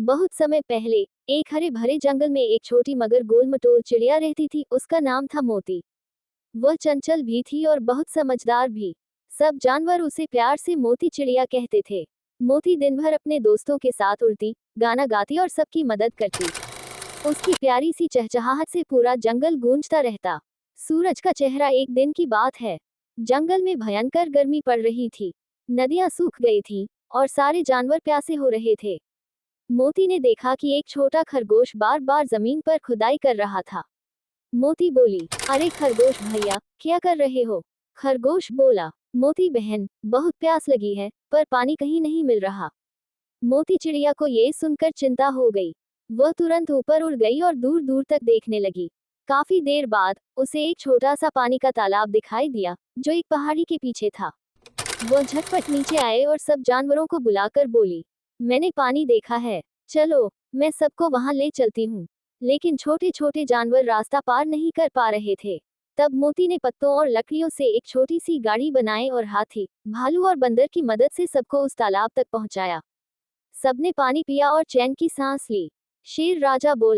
बहुत समय पहले एक हरे भरे जंगल में एक छोटी मगर गोल-मटोल चिड़िया रहती थी। उसका नाम था मोती। वह चंचल भी थी और बहुत समझदार भी। सब जानवर उसे प्यार से मोती चिड़िया कहते थे। मोती दिन भर अपने दोस्तों के साथ उड़ती, गाना गाती और सबकी मदद करती। उसकी प्यारी सी चहचहाहट से पूरा जंगल गूंजता रहता। सूरज का चेहरा एक दिन की बात है। जंगल में भयंकर गर्मी पड़ रही थी। नदियां सूख गई थीं और सारे जानवर प्यासे हो रहे थे। मोती ने देखा कि एक छोटा खरगोश बार बार जमीन पर खुदाई कर रहा था। मोती बोली, अरे खरगोश भैया, क्या कर रहे हो? खरगोश बोला, मोती बहन, बहुत प्यास लगी है, पर पानी कहीं नहीं मिल रहा। मोती चिड़िया को ये सुनकर चिंता हो गई। वह तुरंत ऊपर उड़ गई और दूर दूर तक देखने लगी। काफी देर बाद उसे एक छोटा सा पानी का तालाब दिखाई दिया, जो एक पहाड़ी के पीछे था। वह झटपट नीचे आए और सब जानवरों को बुलाकर बोली, मैंने पानी देखा है, चलो मैं सबको वहां ले चलती हूँ। लेकिन छोटे छोटे जानवर रास्ता पार नहीं कर पा रहे थे। तब मोती ने पत्तों और लकड़ियों से एक छोटी सी गाड़ी बनाई और हाथी, भालू और बंदर की मदद से सबको उस तालाब तक पहुंचाया। सबने पानी पिया और चैन की सांस ली। शेर राजा बोला,